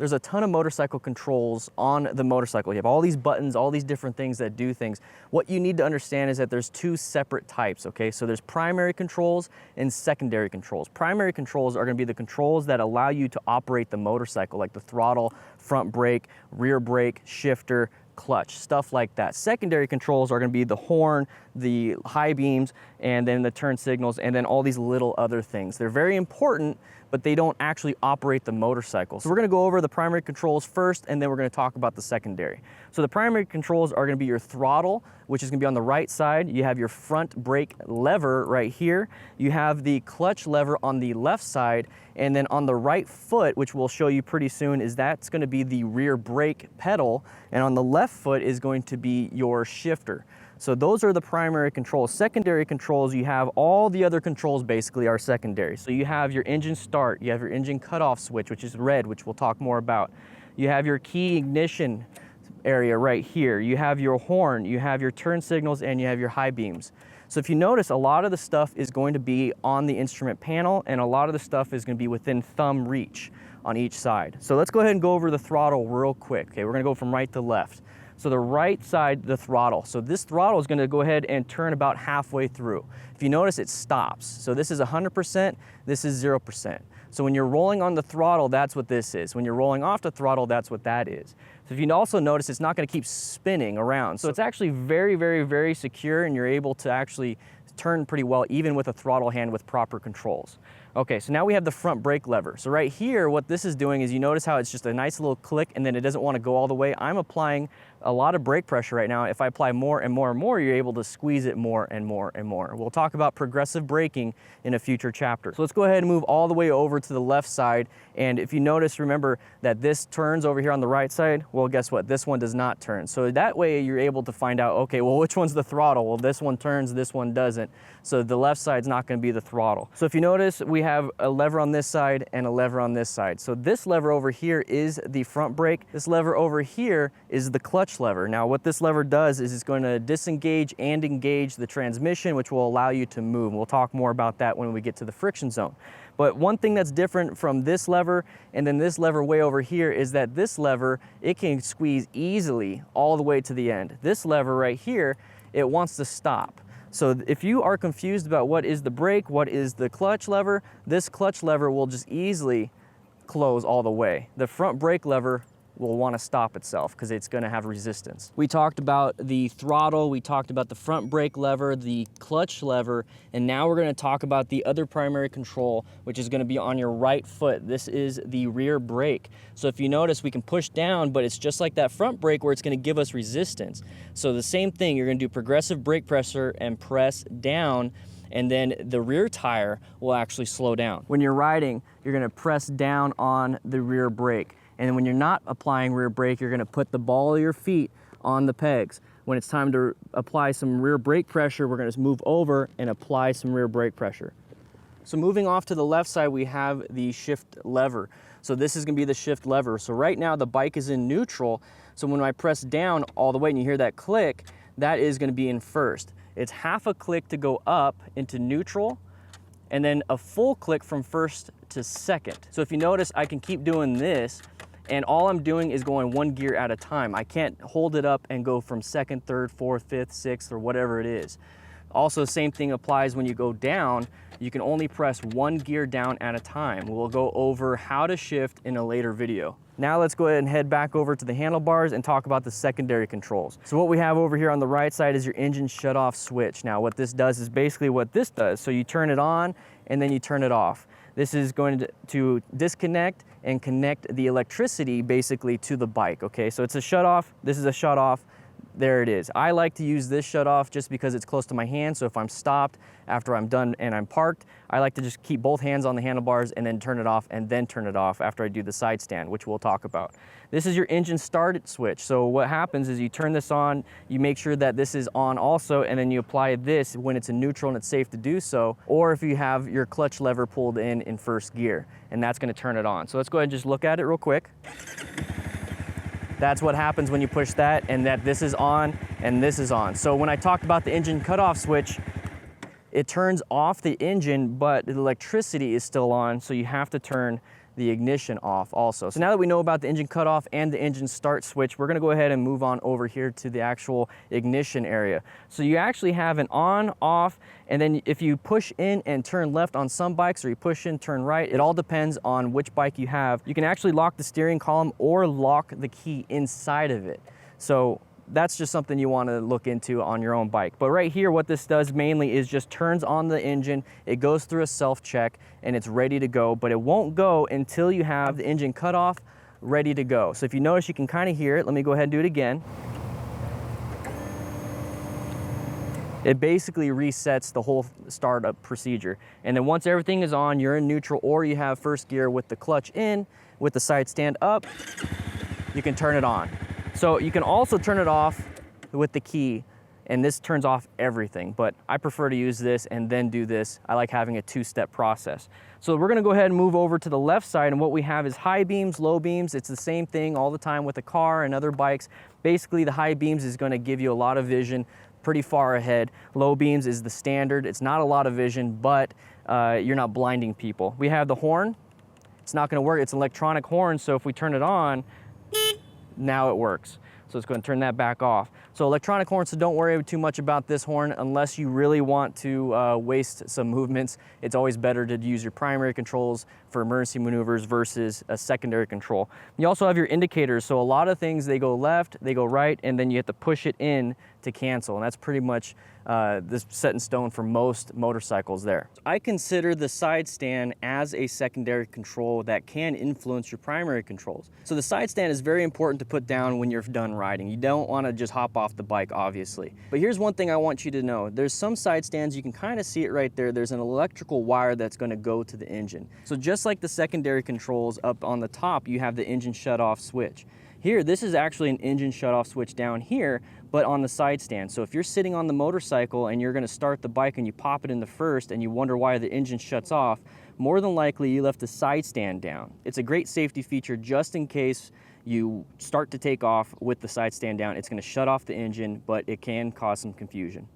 there's a ton of motorcycle controls on the motorcycle. You have all these buttons, all these different things that do things. What you need to understand is that there's two separate types, okay? So there's primary controls and secondary controls. Primary controls are gonna be the controls that allow you to operate the motorcycle, like the throttle, front brake, rear brake, shifter, clutch, stuff like that. Secondary controls are going to be the horn, the high beams, and then the turn signals, and then all these little other things. They're very important, but they don't actually operate the motorcycle. So we're going to go over the primary controls first, and then we're going to talk about the secondary. So the primary controls are going to be your throttle, which is going to be on the right side. You have your front brake lever right here. You have the clutch lever on the left side, and then on the right foot, which we'll show you pretty soon, is that's going to be the rear brake pedal, and on the left foot is going to be your shifter. So those are the primary controls. Secondary controls, you have all the other controls basically are secondary. So you have your engine start, you have your engine cutoff switch, which is red, which we'll talk more about. You have your key ignition area right here. You have your horn, you have your turn signals, and you have your high beams. So if you notice, a lot of the stuff is going to be on the instrument panel, and a lot of the stuff is going to be within thumb reach on each side. So let's go ahead and go over the throttle real quick. Okay, we're going to go from right to left. So the right side, the throttle. So this throttle is going to go ahead and turn about halfway through. If you notice, it stops. So this is 100%, this is 0%. So when you're rolling on the throttle, that's what this is. When you're rolling off the throttle, that's what that is. So if you also notice, it's not going to keep spinning around. So it's actually very, very, very secure, and you're able to actually turn pretty well even with a throttle hand with proper controls. Okay, so now we have the front brake lever. So right here, what this is doing is, you notice how it's just a nice little click, and then it doesn't want to go all the way. I'm applying a lot of brake pressure right now. If I apply more and more and more, you're able to squeeze it more and more and more. We'll talk about progressive braking in a future chapter. So let's go ahead and move all the way over to the left side. And if you notice, remember that this turns over here on the right side. Well, guess what? This one does not turn. So that way you're able to find out, okay, well, which one's the throttle? Well, this one turns, this one doesn't. So the left side's not going to be the throttle. So if you notice, we have a lever on this side and a lever on this side. So this lever over here is the front brake. This lever over here is the clutch lever. Now what this lever does is it's going to disengage and engage the transmission, which will allow you to move. We'll talk more about that when we get to the friction zone. But one thing that's different from this lever and then this lever way over here is that this lever, it can squeeze easily all the way to the end. This lever right here, it wants to stop. So if you are confused about what is the brake, what is the clutch lever, this clutch lever will just easily close all the way. The front brake lever will want to stop itself because it's going to have resistance. We talked about the throttle, we talked about the front brake lever, the clutch lever, and now we're going to talk about the other primary control, which is going to be on your right foot. This is the rear brake. So if you notice, we can push down, but it's just like that front brake where it's going to give us resistance. So the same thing, you're going to do progressive brake pressure and press down, and then the rear tire will actually slow down. When you're riding, you're going to press down on the rear brake. And when you're not applying rear brake, you're going to put the ball of your feet on the pegs. When it's time to apply some rear brake pressure, we're going to move over and apply some rear brake pressure. So moving off to the left side, we have the shift lever. So this is going to be the shift lever. So right now the bike is in neutral. So when I press down all the way and you hear that click, that is going to be in first. It's half a click to go up into neutral, and then a full click from first to second. So if you notice, I can keep doing this, and all I'm doing is going one gear at a time. I can't hold it up and go from second, third, fourth, fifth, sixth, or whatever it is. Also, same thing applies when you go down. You can only press one gear down at a time. We'll go over how to shift in a later video. Now let's go ahead and head back over to the handlebars and talk about the secondary controls. So what we have over here on the right side is your engine shut-off switch. Now what this does is basically what this does. So you turn it on and then you turn it off. This is going to disconnect and connect the electricity basically to the bike, okay? So it's a shut-off, this is a shut-off, there it is. I like to use this shut-off just because it's close to my hand, so if I'm stopped after I'm done and I'm parked, I like to just keep both hands on the handlebars and then turn it off and then turn it off after I do the side stand, which we'll talk about. This is your engine start switch. So what happens is you turn this on, you make sure that this is on also, and then you apply this when it's in neutral and it's safe to do so, or if you have your clutch lever pulled in first gear, and that's going to turn it on. So let's go ahead and just look at it real quick. That's what happens when you push that, and that this is on and this is on. So when I talked about the engine cutoff switch, it turns off the engine, but the electricity is still on, so you have to turn the ignition off also. So now that we know about the engine cutoff and the engine start switch, we're gonna go ahead and move on over here to the actual ignition area. So you actually have an on, off, and then if you push in and turn left on some bikes, or you push in, turn right, it all depends on which bike you have. You can actually lock the steering column or lock the key inside of it. So that's just something you want to look into on your own bike. But right here, what this does mainly is just turns on the engine, it goes through a self-check, and it's ready to go, but it won't go until you have the engine cut off, ready to go. So if you notice, you can kind of hear it. Let me go ahead and do it again. It basically resets the whole startup procedure. And then once everything is on, you're in neutral, or you have first gear with the clutch in, with the side stand up, you can turn it on. So you can also turn it off with the key, and this turns off everything, but I prefer to use this and then do this. I like having a two-step process. So we're gonna go ahead and move over to the left side, and what we have is high beams, low beams. It's the same thing all the time with the car and other bikes. Basically, the high beams is gonna give you a lot of vision, pretty far ahead. Low beams is the standard. It's not a lot of vision, but you're not blinding people. We have the horn. It's not gonna work. It's an electronic horn, so if we turn it on, now it works. So it's going to turn that back off. So electronic horn, so don't worry too much about this horn unless you really want to waste some movements. It's always better to use your primary controls for emergency maneuvers versus a secondary control. You also have your indicators. So a lot of things, they go left, they go right, and then you have to push it in to cancel. And that's pretty much this set in stone for most motorcycles there. I consider the side stand as a secondary control that can influence your primary controls. So the side stand is very important to put down when you're done riding. You don't want to just hop off the bike, obviously. But here's one thing I want you to know. There's some side stands, you can kind of see it right there. There's an electrical wire that's going to go to the engine. So just like the secondary controls up on the top, you have the engine shut-off switch. Here, this is actually an engine shut-off switch down here, but on the side stand. So if you're sitting on the motorcycle and you're gonna start the bike and you pop it in the first and you wonder why the engine shuts off, more than likely you left the side stand down. It's a great safety feature just in case you start to take off with the side stand down. It's gonna shut off the engine, but it can cause some confusion.